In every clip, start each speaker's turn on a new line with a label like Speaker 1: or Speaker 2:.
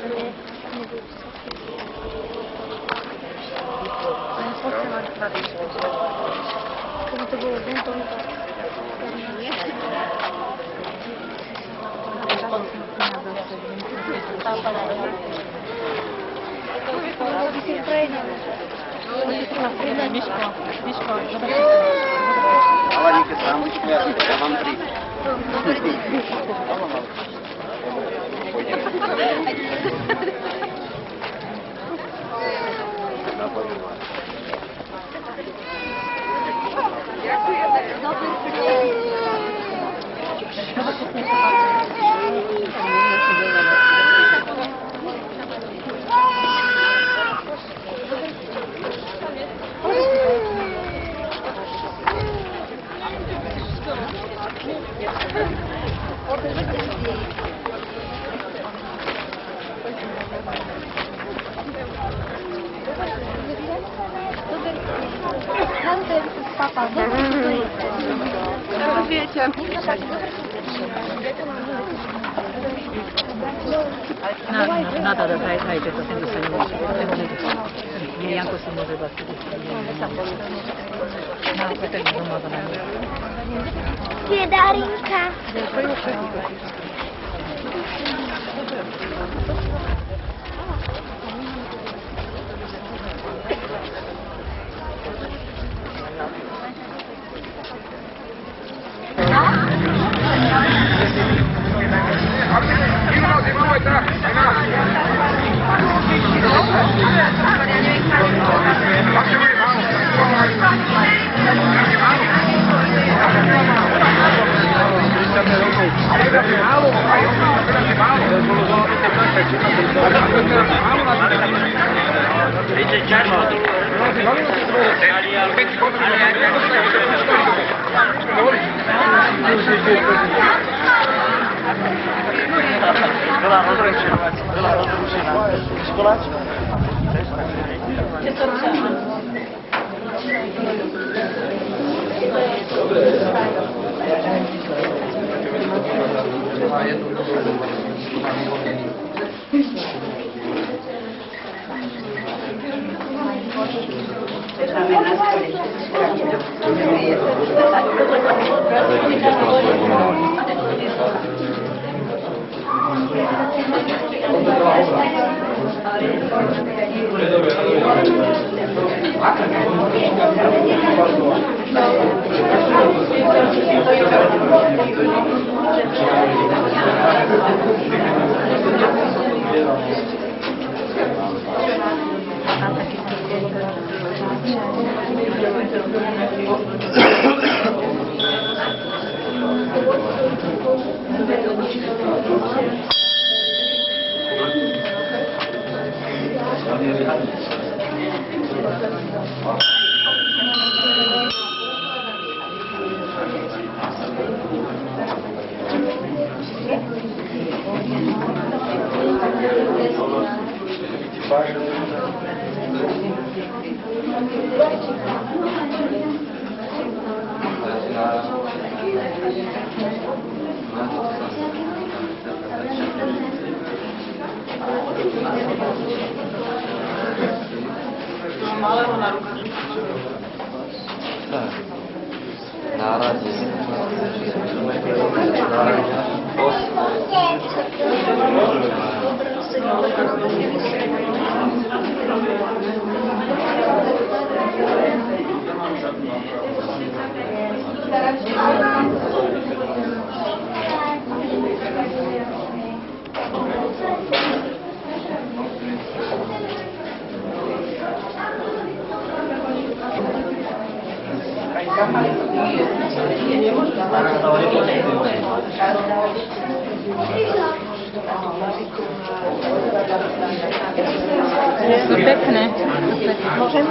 Speaker 1: Keby to bolo tento
Speaker 2: Hlavníky sám vyšli, já mám 3.
Speaker 1: Papa,
Speaker 3: Wiecie.
Speaker 4: Nada da taj to sem da se ne može. Je jako se može baciti. Na petek doma da ne.
Speaker 1: Pjedarinka.
Speaker 2: Byla rozrušená. Školáčka.
Speaker 4: Pekné.
Speaker 1: Môžem?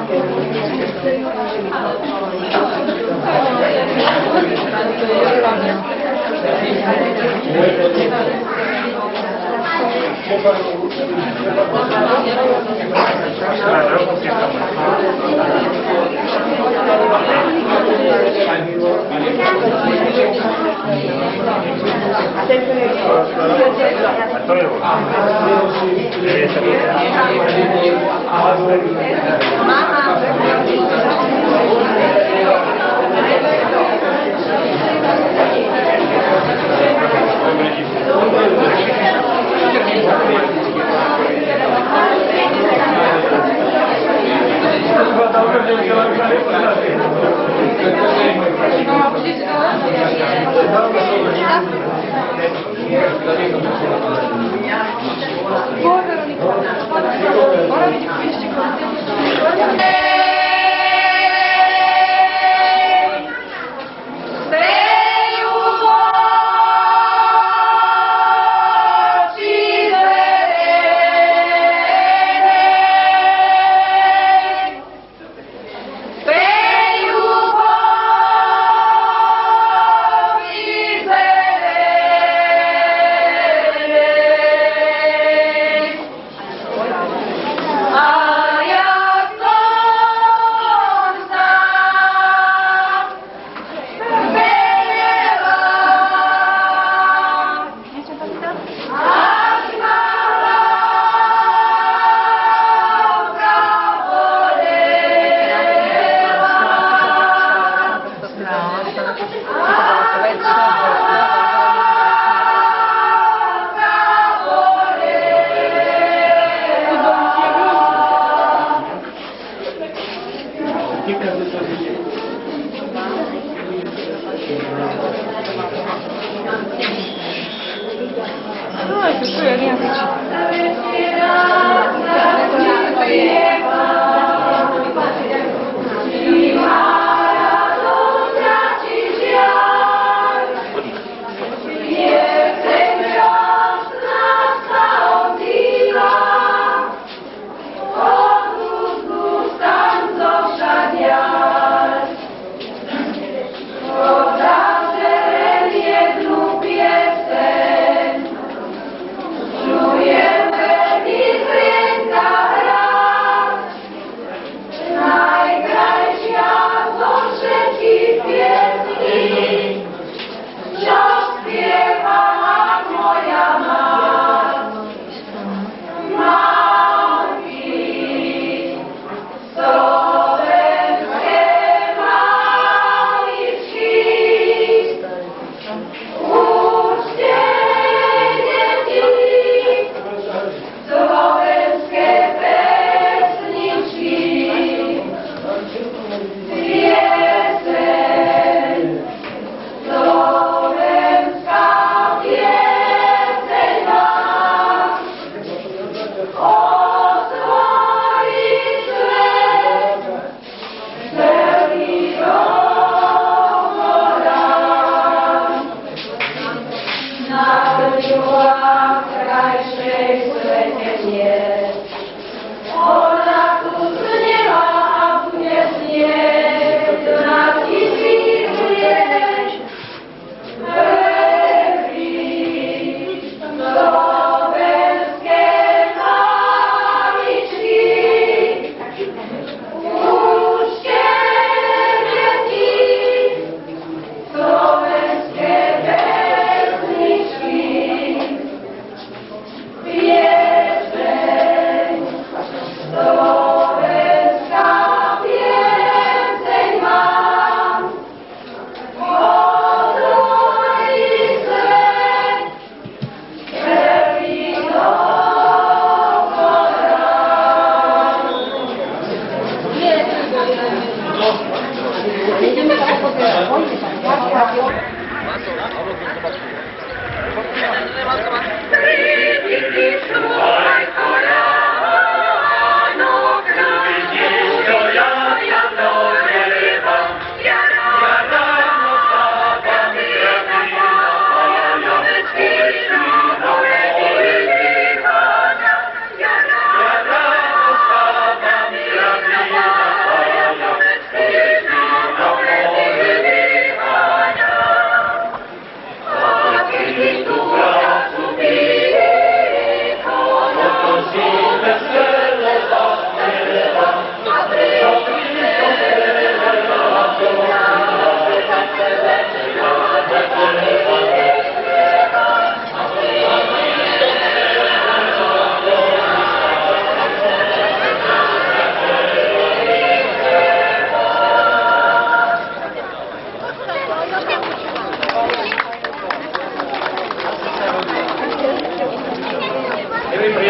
Speaker 3: So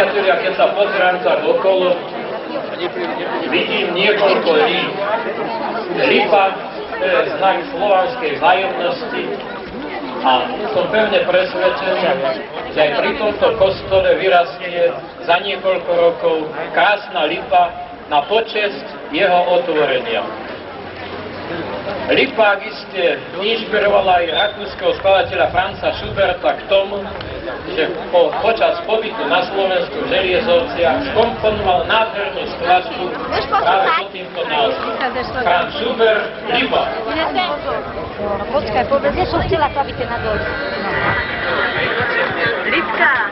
Speaker 3: priatelia, keď sa pozerám tak okolo, vidím niekoľko líp. Lípa, to je znak slovanskej vzájomnosti a som pevne presvedčený, že aj pri tomto kostole vyrastie za niekoľko rokov krásna lípa na počesť jeho otvorenia. Lipák iste inšpirovala aj rakúskeho skladateľa Franza Schuberta k tomu, že počas pobytu na Slovensku v Želiezovciach skomponoval nádhernú skladbu práve pod týmto názvom. Franz Schubert, Lipa.
Speaker 1: Počkaj, povedz, ja som chcela plaviť na dole. Lidka,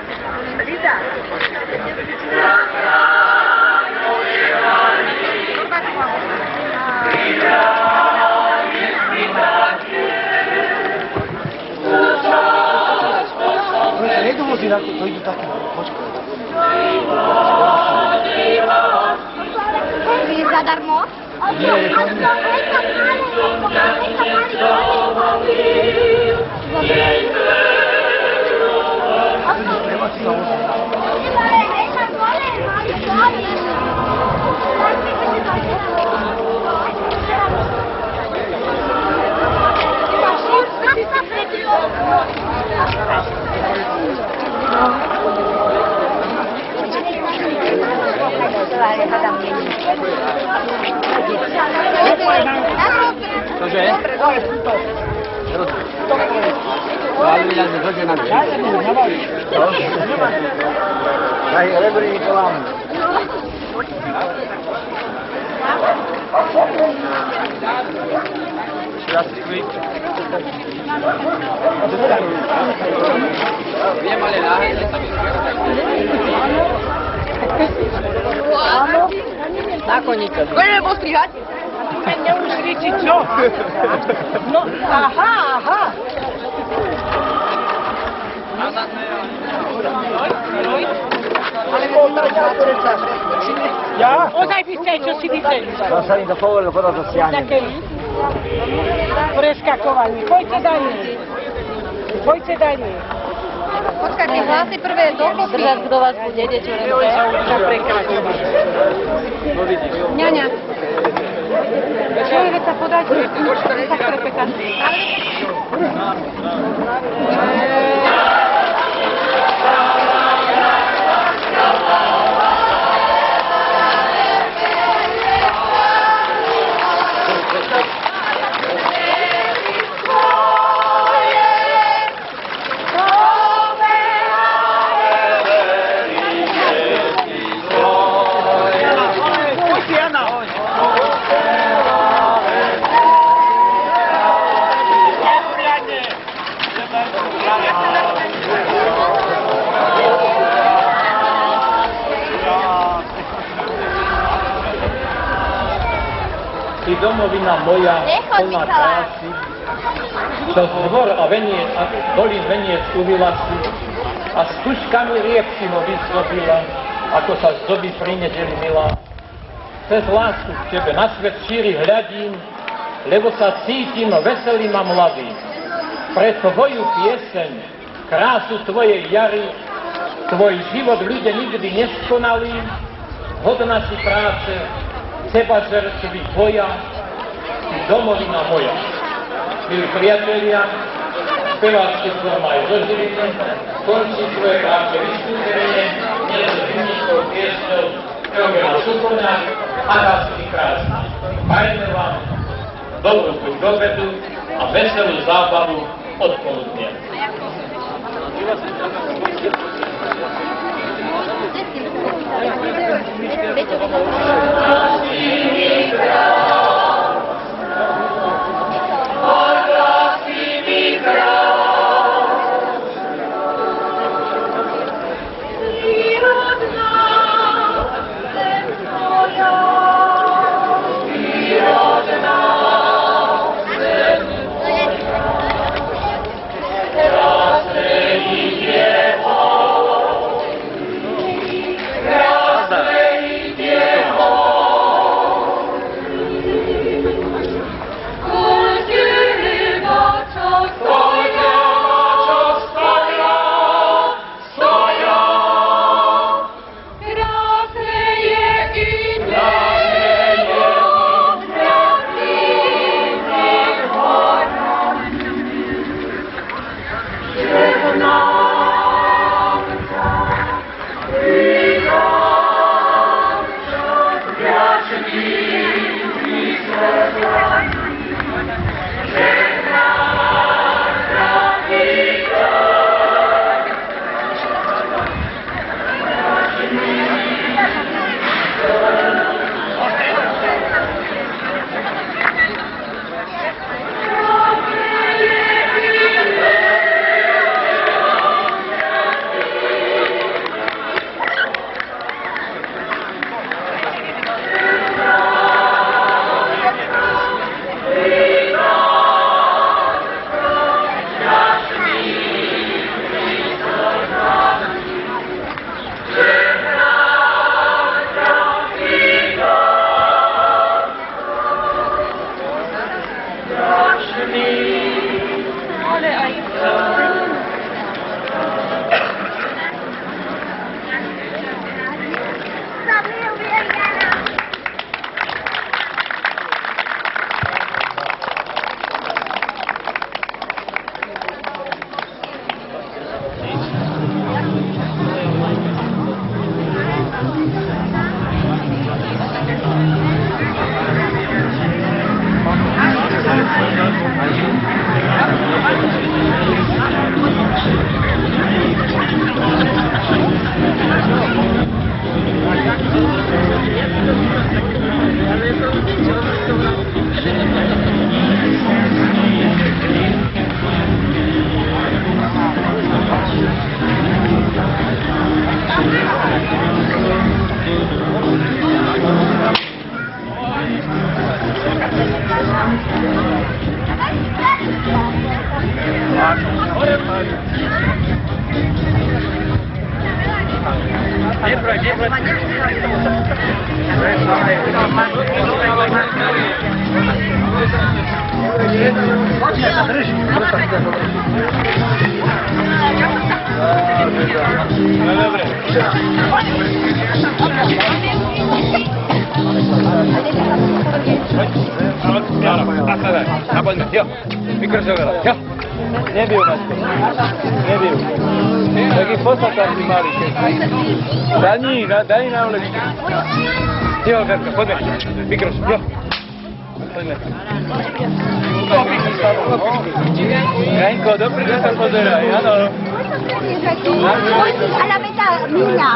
Speaker 1: Lida.
Speaker 2: Nejdu vozí na to, to idú taký, počkaj.
Speaker 1: Je zadarmo?
Speaker 2: Nie, je tam... Treba si sa vozí. Cože? Váli vyľazne, chodže na mňa. Daj, rebrí kolám. Viem, ale náhľadne sa mi
Speaker 4: Na koníka.
Speaker 1: Budeme postrihať?
Speaker 5: Neušli ti čo? No, aha. Ja? Ozaj by ste, čo si videli?
Speaker 2: To sa im to povolilo, potom to stiahne.
Speaker 5: Také preskakovanie. Poďte daj nie.
Speaker 1: Počkaj, tie hlasy prvé dokopy.
Speaker 4: Držať, kto vás bude, dečo,
Speaker 1: Ňaňa. Čo je, veď sa podajte? Tak prepekať.
Speaker 3: Ty domovina moja, plná krásy, čo zvor a veniec, a dolí veniec uvila si, a s tuškami riek si ho vyzdobila, ako sa zdobí pri nedeli milá. Cez lásku k tebe na svet šíri hľadím, lebo sa cítim veselým a mladým. Pre tvoju pieseň, krásu tvojej jary, tvoj život ľudia nikdy neskonali, hodná si práce, seba žertví boja, si domovina moja. Milí priatelia, spevácky som aj zo Žiliny, končí svoje práce vystúpenie, dnes hymnickou piesňou Teodora Šupona a Rásky krásny. Prajeme vám dobrú chuť do obedu a veselú zábavu odpoludnia. Nebijú nás to. Nebijú. Taký poslatá si mali, keď daj na ulečku. Tiho, Verka, poďme. Mikroš, jo. Poďme. Janko, dopredu sa pozeraj, áno.
Speaker 1: A la meta mía,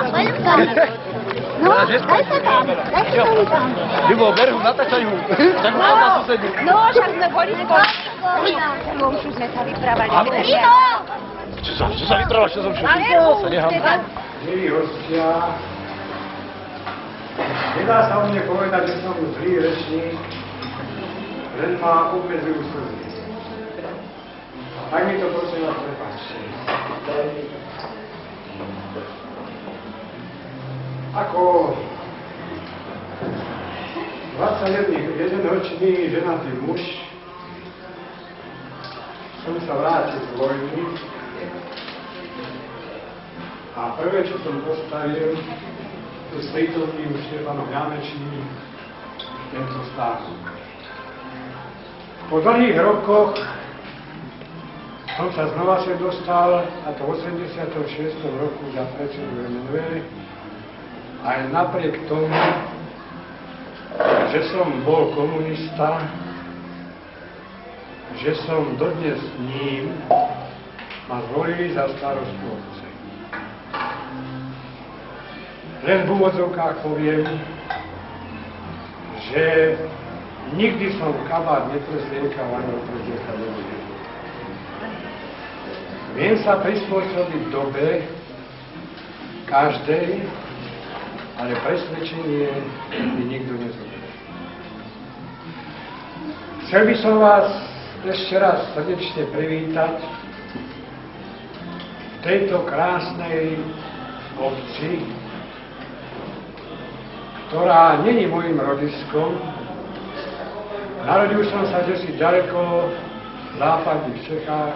Speaker 1: no, daj sa tam.
Speaker 3: Ľubo, berhu, natáčajú. Tak nás na susedí.
Speaker 1: No, však sme boli skôr. Už sme sa vyprávali.
Speaker 3: Čo sa vyprávaš, čo som všetko? Sa nehám.
Speaker 2: Milí hostia, nedá sa o mne povedať, že som zlý rečník, len ma obmedzujú slzy. Tak mi to prosím vás prepáčte. Ako 21-ročný ženatý muž som sa vrátil z vojny a prvé, čo som postavil, to s prítomným Štefanom Janečným tento stav. Po dlhých rokoch som sa znova sem dostal, a to v 86. roku za predsedu MNV, aj napriek tomu, že som bol komunista, že som dodnes s ním, ma zvolili za starostu obce. Len v úvodzovkách poviem, že nikdy som kabát neprezliekal ani oprezliekal nebudem. Viem sa prispôsobiť dobe každej, ale presvedčenie mi nikto nezoberie. Chcel by som vás ešte raz srdečne privítať v tejto krásnej obci, ktorá není mojím rodiskom. Narodil som sa kdesi ďaleko v západných Čechách.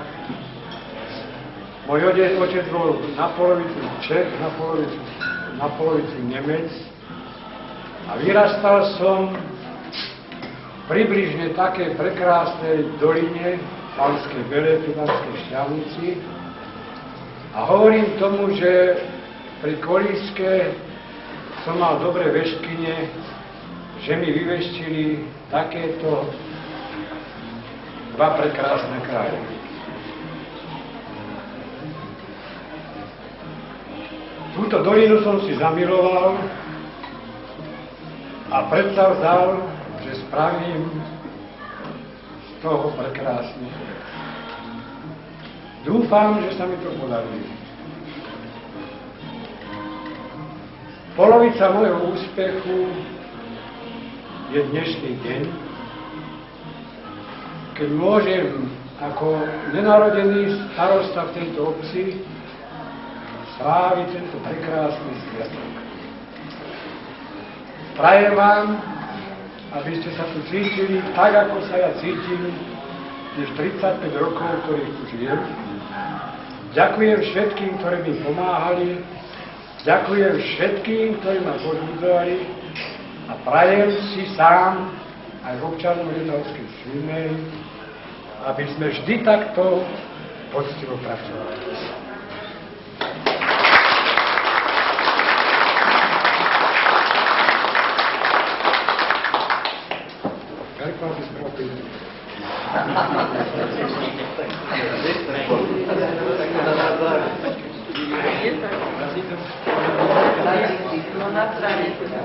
Speaker 2: Môj otec bol na polovicu Čech, na polovicu Nemec a vyrastal som približne takej prekrásnej doline Banskej Bele, pri Banskej Štiavnici a hovorím tomu, že pri kolíske som mal dobré veštkyne, že mi vyveštili takéto dva prekrásne kraje. Túto dolinu som si zamiloval a predsavzal, že spravím z toho prekrásne. Dúfam, že sa mi to podarí. Polovica môjho úspechu je dnešný deň, keď môžem ako nenarodený starosta v tejto obci sláviť tento prekrásny sviatok. Prajem vám, aby ste sa tu cítili tak, ako sa ja cítim tých 35 rokov, ktorých tu žijem. Ďakujem všetkým, ktorí mi pomáhali, ďakujem všetkým, ktorí ma pozbudzovali a prajem si sám aj občanom Lietavskej Svinnej, aby sme vždy takto poctivo pracovali.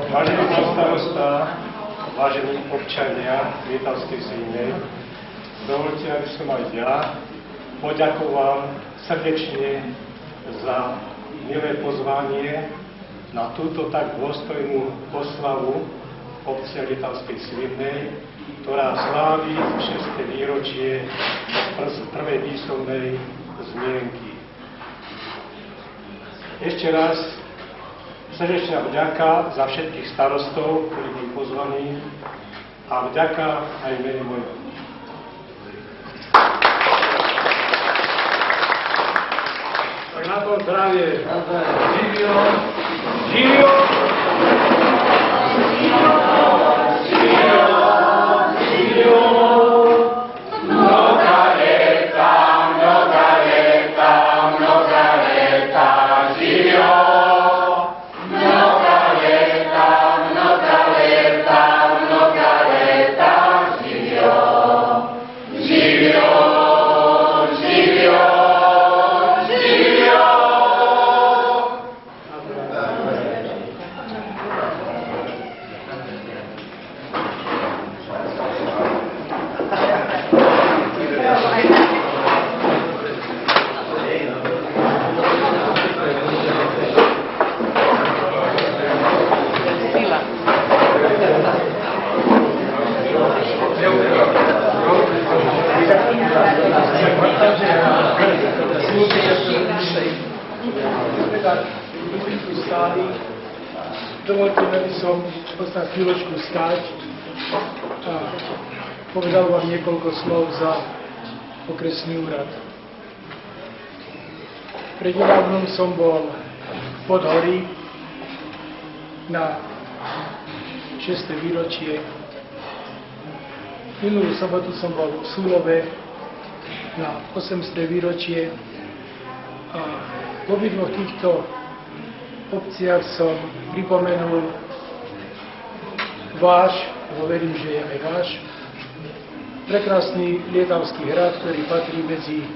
Speaker 2: Vážený pán starosta, vážení občania Lietavskej Svinnej, dovoľte, aby som aj ja poďakoval srdečne za milé pozvanie na túto tak dôstojnú oslavu obce Lietavskej Svinnej, ktorá slávi 6. výročie prvej písomnej zmienky. Ešte raz Srdečná vďaka za všetkých starostov, ktorí boli pozvaní, a vďaka aj v mene mojom. Tak na to zdravie. Živio! Živio! Dovolte mi, aby som sa chvíľočku stáť a povedal vám niekoľko slov za okresný úrad. Prednedávnom som bol v Podhorí na 6. výročie. Minulú sobotu som bol v Súlove na 8. výročie a v obidvoch týchto obciach som pripomenul váš, lebo verím, že je aj váš, prekrásny Lietavský hrad, ktorý patrí medzi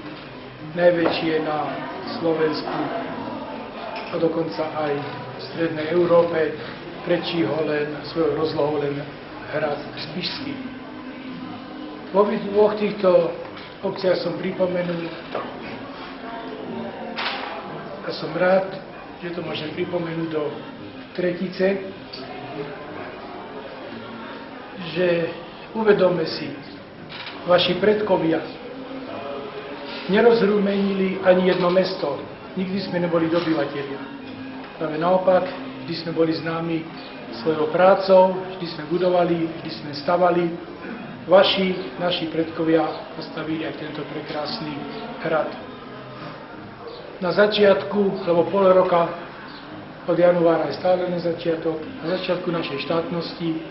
Speaker 2: najväčšie na Slovensku a dokonca aj v strednej Európe, prečí ho len svojou rozlohou len hrad Spišský. V obidvoch týchto obciach som pripomenul a som rád, že to môžem pripomenúť do tretice, že uvedome si, vaši predkovia nerozrúmenili ani jedno mesto. Nikdy sme neboli dobyvatelia. Práve naopak, vždy sme boli známi svojou prácou, vždy sme budovali, vždy sme stavali. Naši predkovia postavili aj tento prekrásny hrad. Na začiatku, alebo pol roka od januára je stále na začiatku našej štátnosti.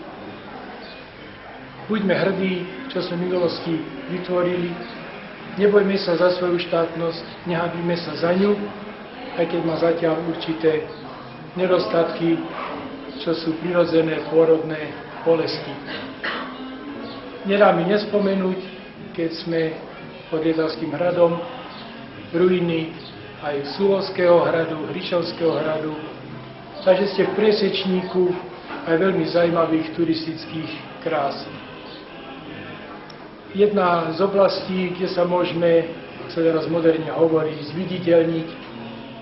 Speaker 2: Buďme hrdí, čo sme v minulosti vytvorili. Nebojme sa za svoju štátnosť, nehanbíme sa za ňu, aj keď má zatiaľ určité nedostatky, čo sú prirodzené pôrodné bolesti. Nedá mi nespomenúť, keď sme pod Lietavským hradom, ruiny aj Súlovského hradu, Hrišovského hradu, takže ste v priesečníku aj veľmi zaujímavých turistických krás. Jedna z oblastí, kde sa môžeme, ak sa teraz moderne hovorí, zviditeľniť,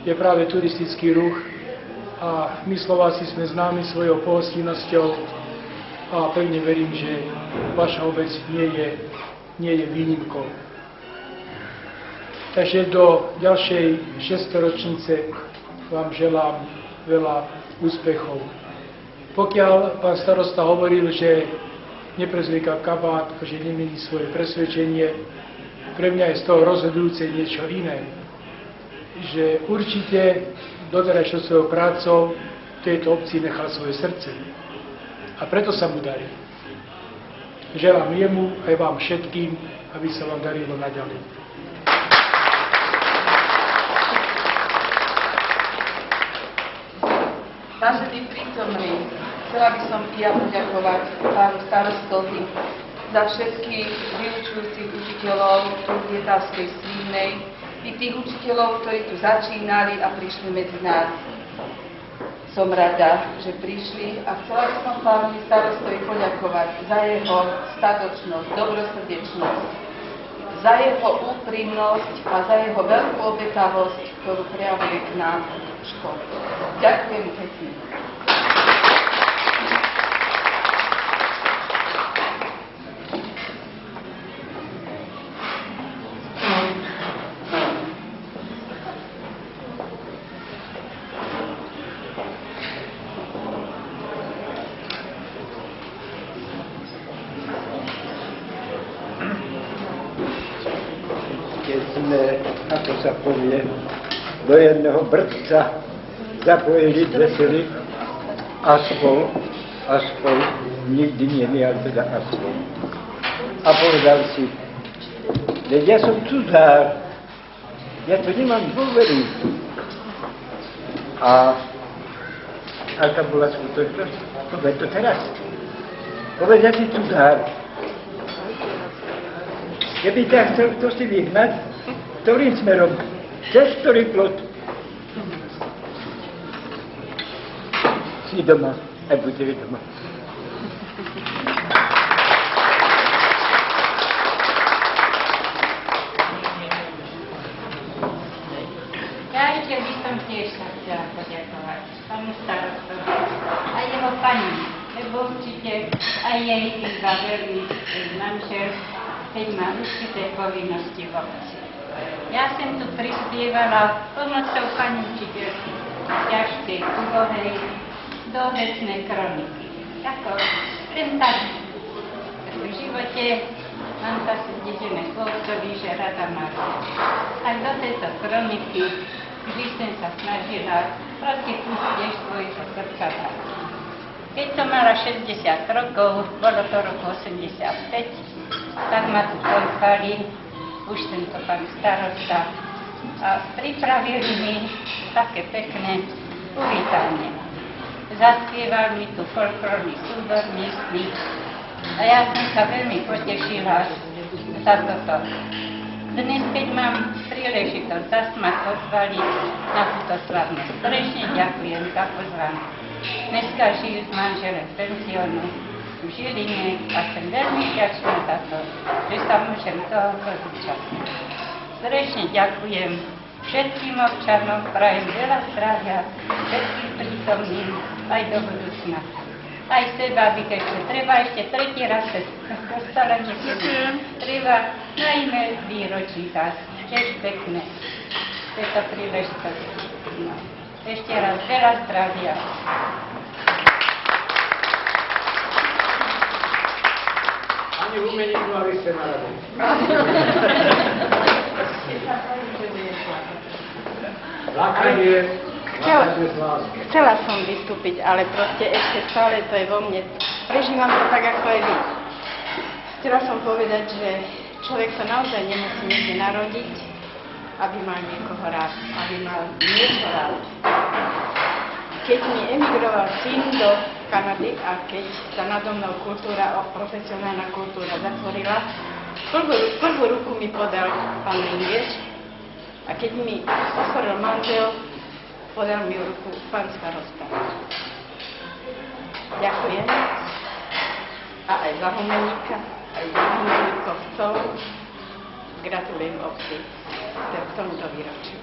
Speaker 2: je práve turistický ruch a my Slováci sme známi svojou pohostinnosťou a pevne verím, že vaša obec nie je výnimkou. Takže do ďalšej 6. ročnice vám želám veľa úspechov. Pokiaľ pán starosta hovoril, že neprezlieka kabát, že nemení svoje presvedčenie, pre mňa je z toho rozhodujúce niečo iné. Že určite doterajšou svojou prácou v tejto obci nechal svoje srdce. A preto sa mu darí. Želám jemu aj vám všetkým, aby sa vám darilo naďalej.
Speaker 6: Vážení prítomní, chcela by som i ja poďakovať pánu starostovi za všetkých vyučujúcich učiteľov tu v Lietavskej Svínnej i tých učiteľov, ktorí tu začínali a prišli medzi nás. Som rada, že prišli a chcela by som pánovi starostovi poďakovať za jeho statočnosť, dobrosrdečnosť, za jeho úprimnosť a za jeho veľkú obetavosť, ktorú prejavuje k nám v škole. Ďakujem pekne.
Speaker 7: sme, ako sa povie, do jedného brdca zapojili veseli aspoň, nikdy nie, ale teda aspoň. A povedal si, veď ja som cudzár, ja to nemám dôveru. A aká bola skutočnosť? Povedz to teraz. Povedz, ja si cudzár. Keby ťa chcel kto si vyhnať, ktorým smerom? Cez ktorý plot? Si doma, aj buďte doma.
Speaker 8: Ja ešte by som tiež sa chcela poďakovať pánu starostovi a jeho pani, lebo určite aj jej zaverný manžel, keď má určité povinnosti v obci. Ja som tu prispievala pomocou pani učiteľky ťažkej úlohej do vecnej kroniky. Ako len tak v živote mám zase dedené chłopcovi, že rada má. Tak do tejto kroniky vždy som sa snažila proste tiež svojho srdca dať. Keď som mala 60 rokov, bolo to roku 85, tak ma tu pozvali, už tento pán starosta, a pripravili mi také pekné uvítanie. Zaspieval mi tu folklórny súbor miestny a ja som sa veľmi potešila za toto. Dnes, keď mám príležitosť, zase ma pozvali na túto slavnosť. Srdečne ďakujem za pozvanie. Dneska žijú s manželom penziónu v Žiline a som veľmi vďačná za to, že sa môžem tohoto zúčastniť. Srdečne ďakujem všetkým občanom, prajem veľa zdravia, všetkým prítomným aj do budúcna. Aj seba, aby ešte treba ešte tretí raz cez kostole nesieť. Treba najmä výročí zás, tiež pekné. Tejto príležitosti. No. Ešte raz veľa zdravia.
Speaker 2: Ani umení mali ste na rade.
Speaker 9: Chcela som vystúpiť, ale proste ešte stále to je vo mne. Prežívam to tak, ako aj vy. Chcela som povedať, že človek sa naozaj nemusí niekde narodiť, aby mal niekoho rád, aby mal niečo rád. Keď mi emigroval syn do Kanady a keď sa nado mnou profesionálna kultúra zatvorila, prvú ruku mi podal pán Lingieš a keď mi ochorel manžel, podal mi ruku pán starosta. Ďakujem. A aj za Humeníka, aj za Humeníkovcov. Gratulujem obci k tomuto výročiu.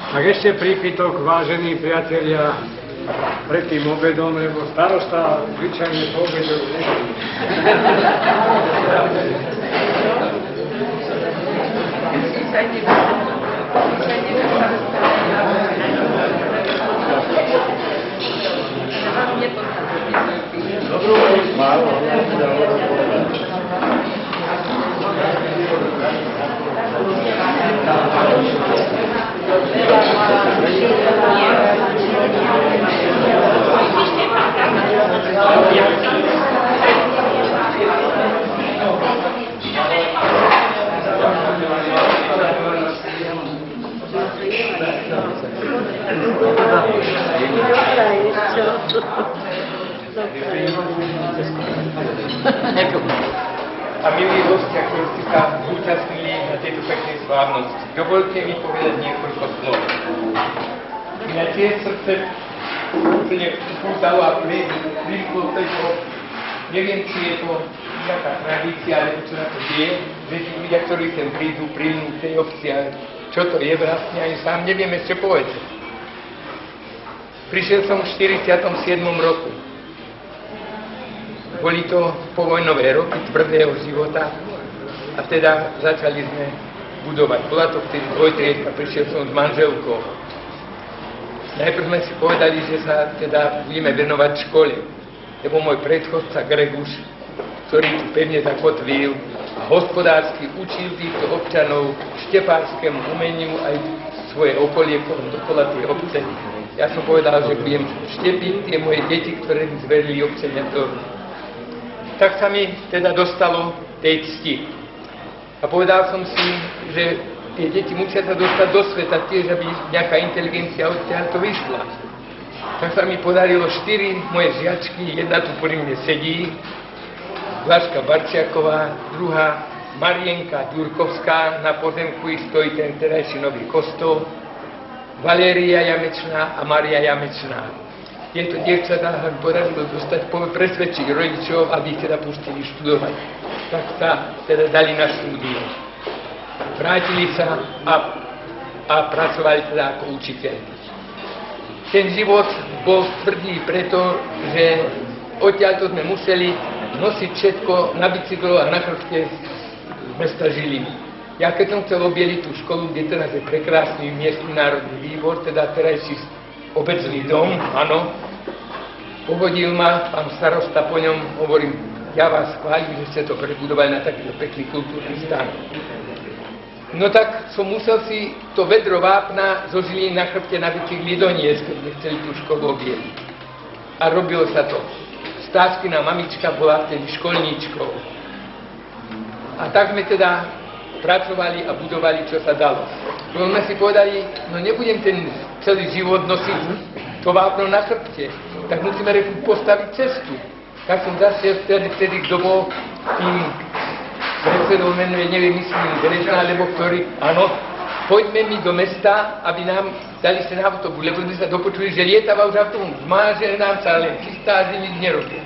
Speaker 2: Tak ešte prípitok, vážení priatelia, pred tým obedom, lebo starosta zvyčajne po obede už nechodí. Dobrú noc, málo.
Speaker 10: A milí hostia, ktorí ste sa zúčastnili na tejto peknej slávnosti, dovolte mi povedať niekoľko slov. Mňa tiež srdce úplne upútalo a privyklo tejto, neviem, či je to nejaká tradícia, alebo čo na to deje, že tí ľudia, ktorí sem prídu, príjmu tej obci, čo to je vlastne, ani sám neviem ešte povedať. Prišiel som v 47. roku. Boli to povojnové roky tvrdého života a teda začali sme budovať. Bola to vtedy dvojtriedka, prišiel som s manželkou. najprv sme si povedali, že sa teda budeme venovať škole, lebo môj predchodca Greguš, ktorý tu pevne zakotvil a hospodársky učil týchto občanov štepárskému umeniu aj svoje okolie dokola tej obce. Ja som povedal, že budem štepiť tie moje deti, ktoré mi zverili občania to. Tak sa mi teda dostalo tej cti. A povedal som si, že tie deti musia sa dostať do sveta tiež, aby nejaká inteligencia odtiaľ to vyšla. Tak sa mi podarilo 4 moje žiačky, jedna tu pri mne sedí, Blažka Barčiaková, druhá Marienka Ďurkovská, na pozemku stojí ten terajší nový kostol, Valéria Jamečná a Maria Jamečná. Tieto dievčatá sa mi podarilo dostať, presvedčiť rodičov, aby ich teda pustili študovať. Tak sa teda dali na štúdium. Vrátili sa a pracovali teda ako učiteľi. Ten život bol tvrdý preto, že odtiaľto sme museli nosiť všetko na bicyklo a na chrbte z mesta Žiliny. Ja keď som chcel obieliť tú školu, kde teraz je prekrásny miestny národný výbor, teda terajší obecný dom, áno, pohodil ma pán starosta po ňom, hovorím, ja vás chválim, že ste to prebudovali na takýto pekný kultúrny stan. No tak som musel si to vedro vápna zo Žiliny na chrbte na bicykli doniesť, keď sme chceli tú školu obieliť. A robilo sa to. Stáskina mamička bola vtedy školníčkou. A tak sme teda pracovali a budovali, čo sa dalo. No sme si povedali, no nebudem ten celý život nosiť to vápno na chrbte, tak musíme postaviť cestu. Tak som zase vtedy kto bol tým predsedom menuje, neviem, myslím, Grežná, alebo ktorý, áno, poďme mi do mesta, aby nám dali ten autobus, lebo sme sa dopočuli, že lietava už autobus, má, že nám sa len chystá, že nič nerobí.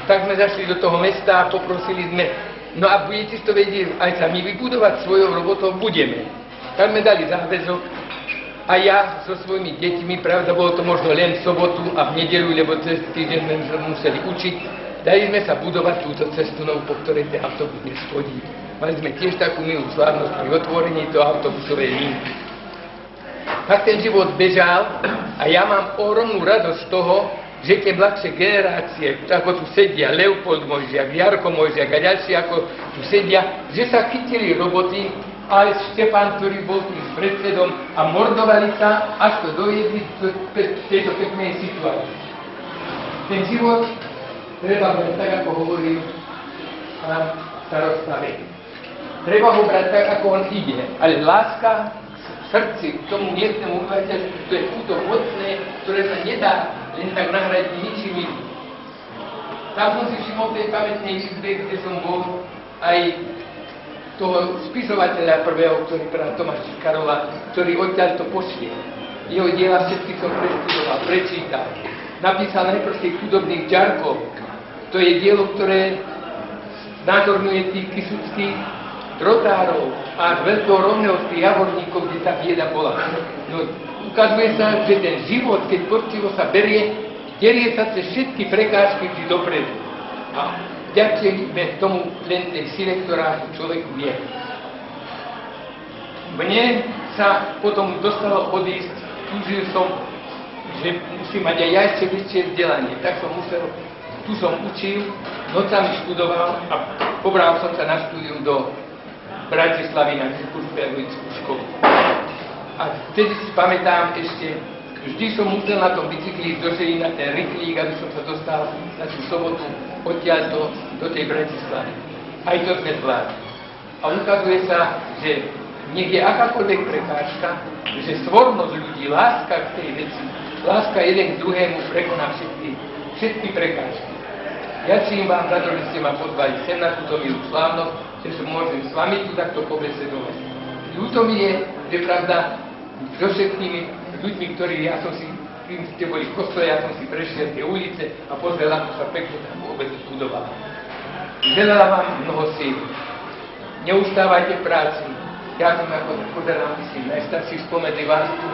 Speaker 10: Tak sme zašli do toho mesta a poprosili sme, no a budete si to vedieť aj sami vybudovať svojou robotou, budeme. Tak sme dali záväzok a ja so svojimi deťmi, pravda, bolo to možno len v sobotu a v nedeľu, lebo cez týždeň sme museli učiť, dali sme sa budovať túto cestu, po ktorej ten autobus dnes chodí. Mali sme tiež takú milú slávnosť pri otvorení toho autobusovej linky. Tak ten život bežal a ja mám ohromnú radosť z toho, že tie mladšie generácie, ako tu sedia, Leopold Mojžiak, Jarko Mojžiak a ďalší, ako tu sedia, že sa chytili roboty, ale Štefán, ktorý bol tým predsedom a mordovali sa, až to dojedli v tejto peknej situácii. Ten život treba brať tak, ako hovoril pán starosta Vek. Treba ho brať tak, ako on ide, ale láska v srdci k tomu miestnemu obyvateľstvu, to je túto mocné, ktoré sa nedá len tak nahradiť ničím iným. Tam som si všimol tej pamätnej izbe, kde som bol aj toho spisovateľa prvého, ktorý práve Tomáš Karola, ktorý odtiaľ to pošlie. Jeho diela všetky som preštudoval, prečítal. Napísal najprv tých chudobných ďarkov. To je dielo, ktoré názorňuje tých kisuckých drotárov a veľkého rovného z tých javorníkov, kde tá bieda bola. No, ukazuje sa, že ten život, keď poctivo sa derie sa cez všetky prekážky vždy dopredu. A ďakujeme tomu len tej sile, ktorá človeku je. Mne sa potom dostalo odísť, túžil som, že musím mať aj ja ešte väčšie vzdelanie. Tak som musel, tu som učil, nocami študoval a pobral som sa na štúdium do Bratislavy na Kurzberlickú školu. A vtedy si pamätám ešte, vždy som musel na tom bicykli ísť do Žiliny na ten rychlík, aby som sa dostal na tú sobotu odtiaľto do tej Bratislavy. Aj to sme zvládli. A ukazuje sa, že nech je akákoľvek prekážka, že stvornosť ľudí, láska k tej veci, láska jeden k druhému prekoná všetky prekážky. Ďakujem vám za to, že ste ma pozvali sem na túto milú slávnosť, že som môžem s vami tu takto pobesedovať. Ľúto mi je, že pravda, so všetkými ľuďmi, ktorí, ja som si, kým ste boli v kostole, ja som si prešiel tie ulice a pozrel, ako sa pekne tam vôbec budovala. Želala vám mnoho síl. Neustávajte v práci. Ja som ako pozerám, myslím, najstarší spomedzi vás tu.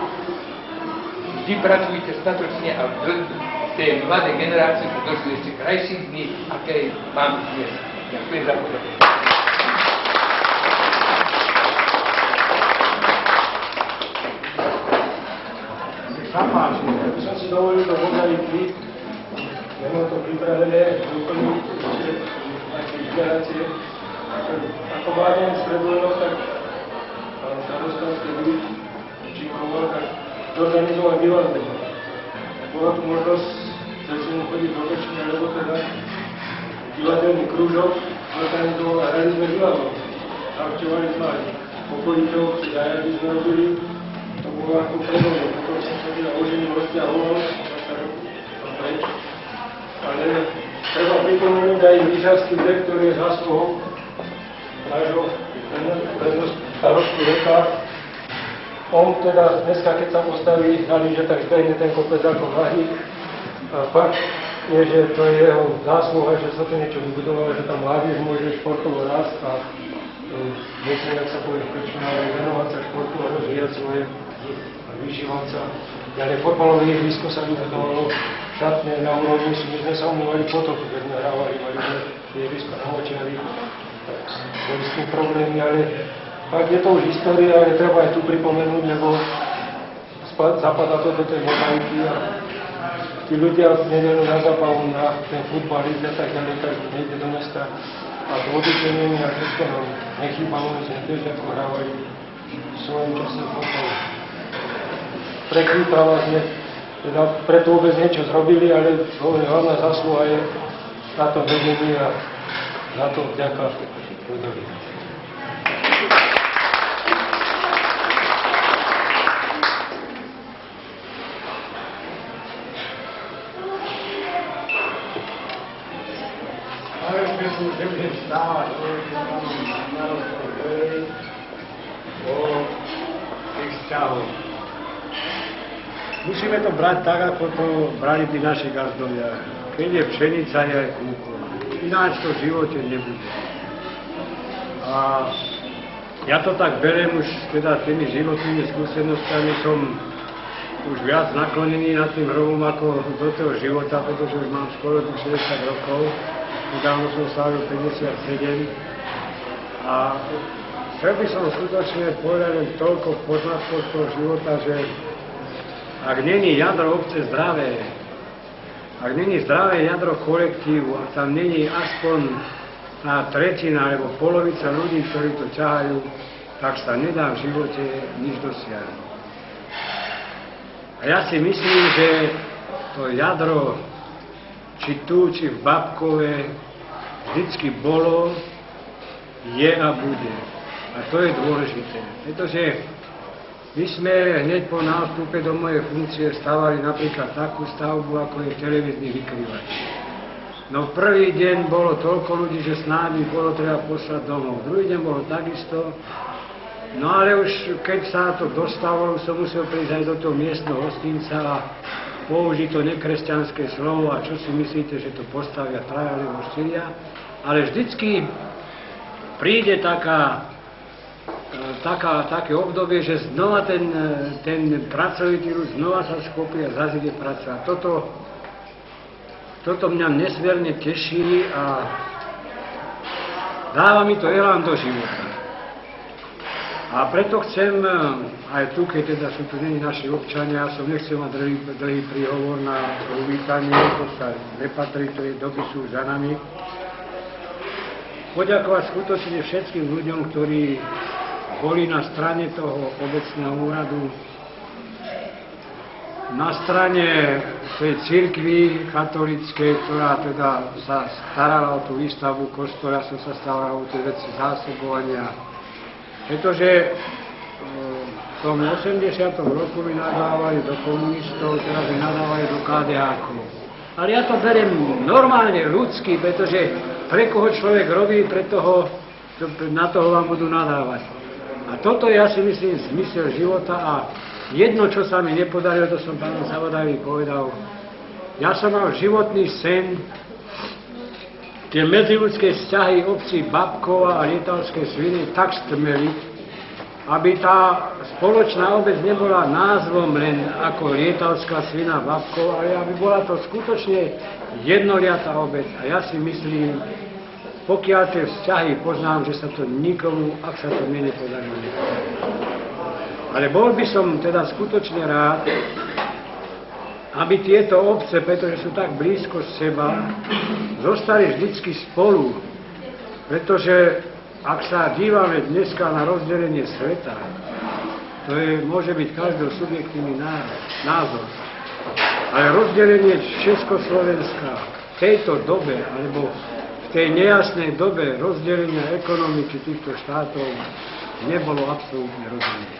Speaker 10: Vždy pracujte statočne a v tej mladej generácii sa došli ešte krajších dní, aké mám dnes. Ďakujem za pozornosť.
Speaker 2: Zapáči. závere doplniť ešte také inšpirácie. Ako mladom stredujeme, tak starostanské byli Číkovo, tak zorganizovať divadlo. Bola tu možnosť začať chodiť do Pečky, alebo teda divadelný krúžok, zorganizoval a hrali sme divadlo. Navštevovali sme aj okolitov, zajady sme robili, to bolo ako predovne, potom som sa teda oženil, rozťahoval, preč. Ale treba pripomenúť aj lyžařský dek, ktorý je zásluhou nášho starostu Reka. On teda dneska, keď sa postaví na lyže, tak zbehne ten kopec ako vlahý. A fakt je, že to je jeho zásluha, že sa to niečo vybudovalo, že tam mládež môže športovo rásť a musím, jak sa povie v Krčmináre, venovať sa športu a rozvíjať svoje a vyžívať sa. Ale fotbalové ihrisko sa vybudovalo šatne na úrovni, my sme sa umývali potopu, keď sme hrávali, mali sme ihrisko na Močiari, boli s tým problémy, ale fakt je to už história, ale treba aj tu pripomenúť, lebo zapadá to do tej mozaiky a tí ľudia v nedeľu na zábavu, na ten futbal, a tak ďalej, tak nejde do mesta a to obyčejnenie a všetko nám nechýbalo, my sme tiež ako hrávali v svojom čase futbal. Prekvítala sme, teda preto vôbec niečo zrobili, ale hlavná zásluha je na to vedenie a na to vďaka ľudovi. Ale keď som nebudem stávať, o tých vzťahov. Musíme to brať tak, ako to brali tí naši gazdovia. Keď je pšenica, je aj kúkol. Ináč to v živote nebude. A ja to tak beriem už teda tými životnými skúsenostami, som už viac naklonený nad tým hrovom ako do toho života, pretože už mám skoro 60 rokov. Nedávno som slávil 57. A chcel by som skutočne povedať len toľko poznatkov z toho života, že ak není jadro obce zdravé, ak není zdravé jadro kolektívu, ak tam není aspoň tá tretina alebo polovica ľudí, ktorí to ťahajú, tak sa nedá v živote nič dosiahnuť. A ja si myslím, že to jadro, či tu, či v Babkove, vždycky bolo, je a bude. A to je dôležité, pretože my sme hneď po nástupe do mojej funkcie stavali napríklad takú stavbu, ako je televízny vykrývač. No prvý deň bolo toľko ľudí, že snáď by bolo treba poslať domov. Druhý deň bolo takisto. No ale už keď sa to dostalo, som musel prísť aj do toho miestneho hostinca a použiť to nekresťanské slovo. A čo si myslíte, že to postavia traja alebo štyria? Ale vždycky príde také obdobie, že znova ten pracovitý ľud znova sa skopí a zase ide pracovať. Toto mňa nesmierne teší a dáva mi to elán do života. A preto chcem, aj tu, keď teda sú tu naši občania, ja som nechcel mať dlhý príhovor na uvítanie, to sa nepatrí, to je doby sú za nami. Poďakovať skutočne všetkým ľuďom, ktorí boli na strane toho obecného úradu, na strane tej cirkvi katolíckej, ktorá teda sa starala o tú výstavbu kostola, som sa staral o tie veci zásobovania. Pretože v tom 80. roku mi nadávali do komunistov, teraz mi nadávajú do KDH-kov. Ale ja to beriem normálne, ľudsky, pretože pre koho človek robí, na toho vám budú nadávať. A toto je, ja si myslím, zmysel života a jedno, čo sa mi nepodarilo, to som pánu Zavodajovi povedal. Ja som mal životný sen, tie medziľudské vzťahy obcí Babkova a Lietavskej Sviny tak stmeliť, aby tá spoločná obec nebola názvom len ako Lietavská Svina Babkova, ale aby bola to skutočne jednoliatá obec. A ja si myslím, pokiaľ tie vzťahy poznám, že sa to nikomu, ak sa to mne nepodarilo, nepodarilo. Ale bol by som teda skutočne rád, aby tieto obce, pretože sú tak blízko seba, zostali vždycky spolu. Pretože ak sa dívame dneska na rozdelenie sveta, to môže byť každého subjektívny názor. Ale rozdelenie Československa v tejto dobe, alebo v tej nejasnej dobe rozdelenia ekonomiky týchto štátov nebolo absolútne rozumné.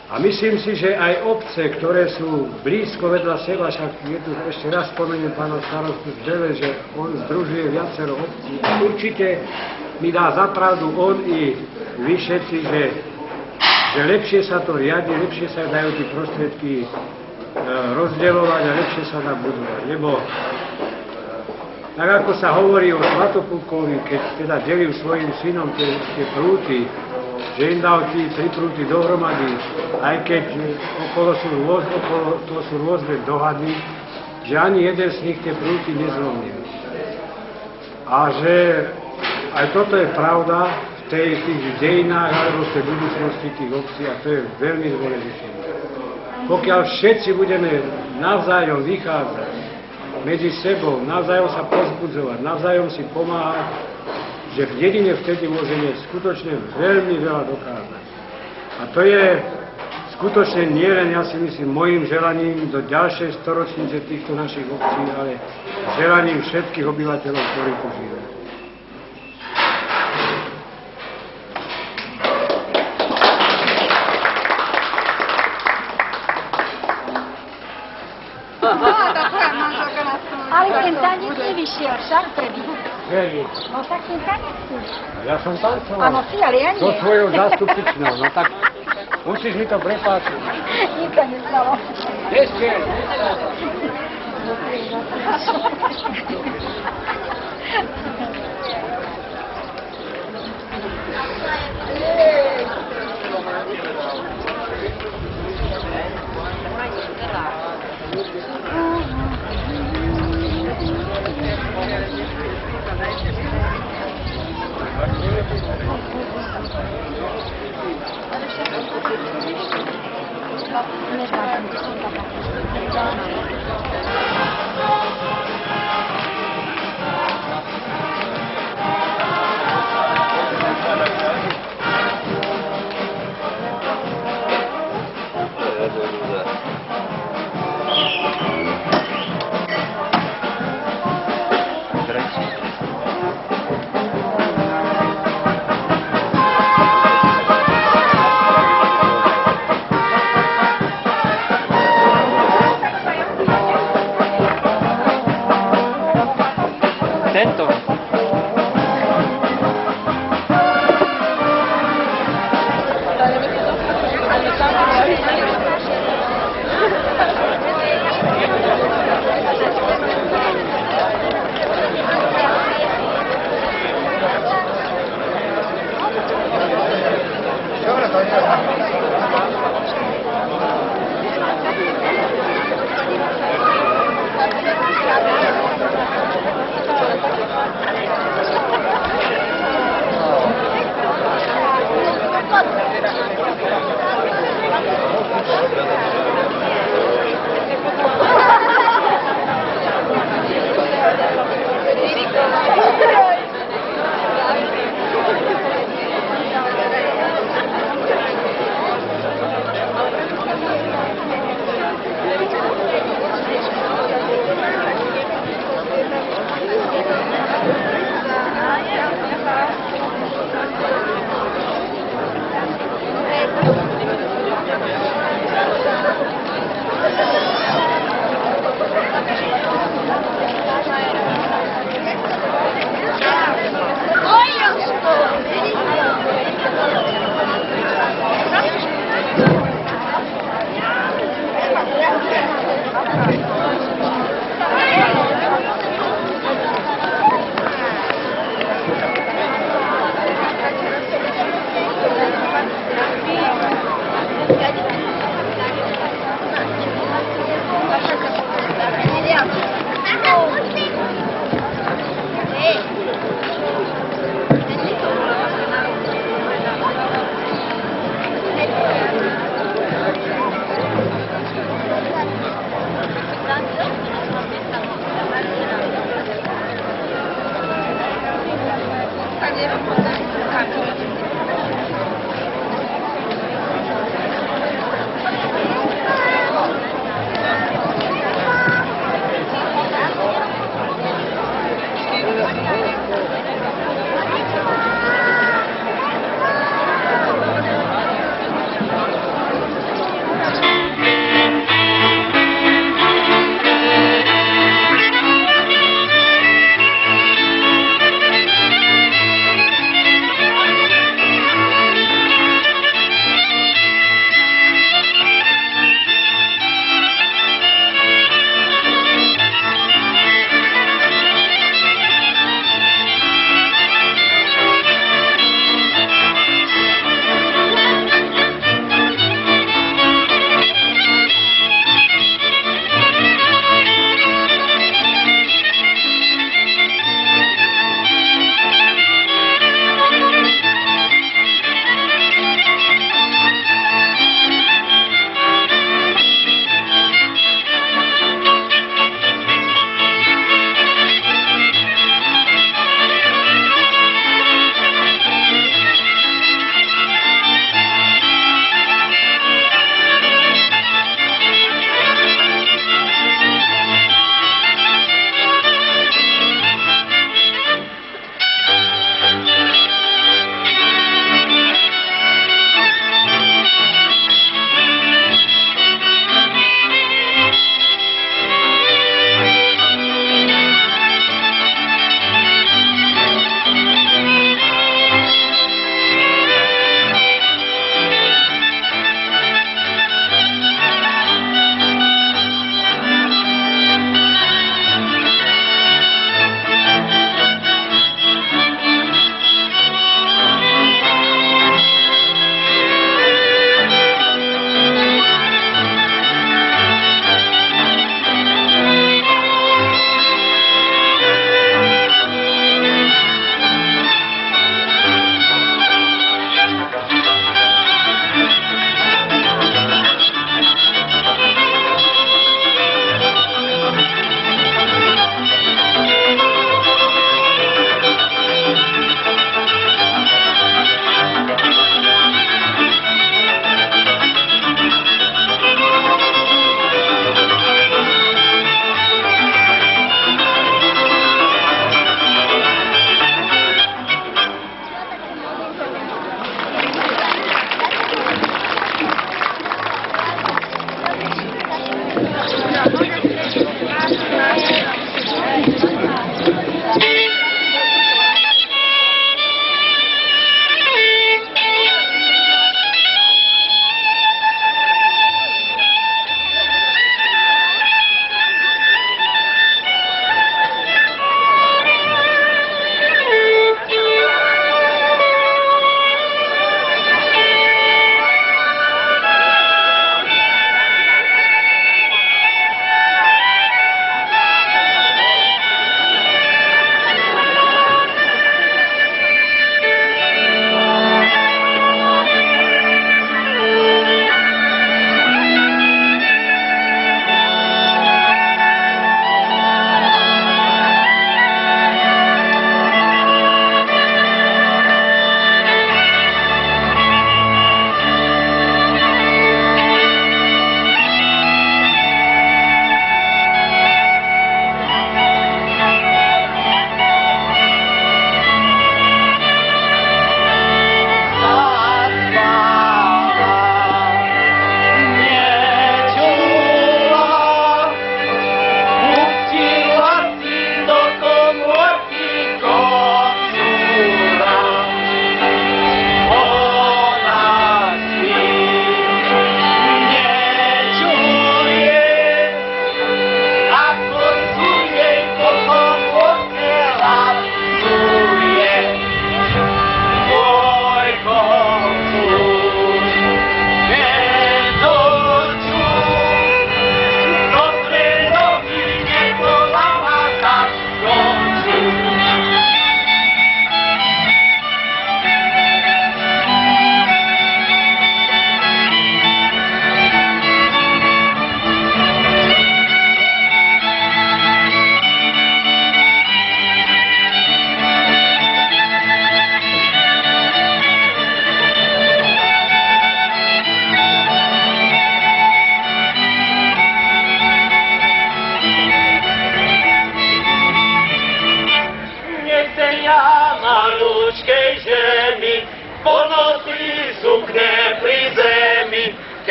Speaker 2: A myslím si, že aj obce, ktoré sú blízko vedľa seba, však je tu ešte raz spomeniem pána starostu z Bele, že on združuje viacero obcí. Určite mi dá za pravdu on i vy všetci, že lepšie sa to riadi, lepšie sa dajú tie prostriedky rozdeľovať a lepšie sa dá budovať. Lebo tak ako sa hovorí o Svatoplukovi, keď teda delil svojim synom tie prúty, že im dal tí 3 prúty dohromady, aj keď okolo sú rôzne dohady, že ani jeden z nich tie prúty nezlomil. A že aj toto je pravda v tých dejinách alebo v tej budúcnosti tých obcí a to je veľmi dôležité. Pokiaľ všetci budeme navzájom vychádzať medzi sebou, navzájom sa povzbudzovať, navzájom si pomáhať, že v dedine vtedy môžeme skutočne veľmi veľa dokázať. A to je skutočne nielen, ja si myslím, mojím želaním do ďalšej storočnice týchto našich obcí, ale želaním všetkých obyvateľov, ktorí tu žijú.
Speaker 1: Ale ten tanec nevyšiel, však prvý.
Speaker 2: Veľmi.
Speaker 1: No tak ten tanec tu.
Speaker 2: Ja som tancoval.
Speaker 1: Áno, si, ale ja nie.
Speaker 2: So svojou zástupičnou, no tak musíš mi to prepáčiť.
Speaker 1: Nič sa nestalo.
Speaker 2: Ešte.
Speaker 3: Tento.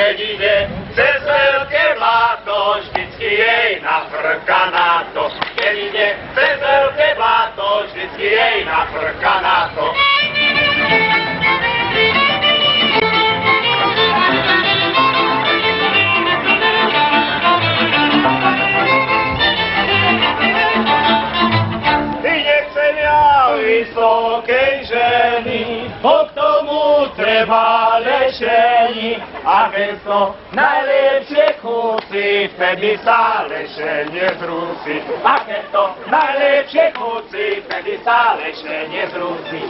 Speaker 11: keď ide cez veľké bláto, vždycky jej nafrka na to. Keď ide cez veľké bláto, vždycky jej nafrka na to. Vysokej ženy, k tomu treba lešení, a keď to najlepšie chutí, vtedy sa lešenie zrúci. A keď to najlepšie chutí, vtedy sa lešenie zrúci.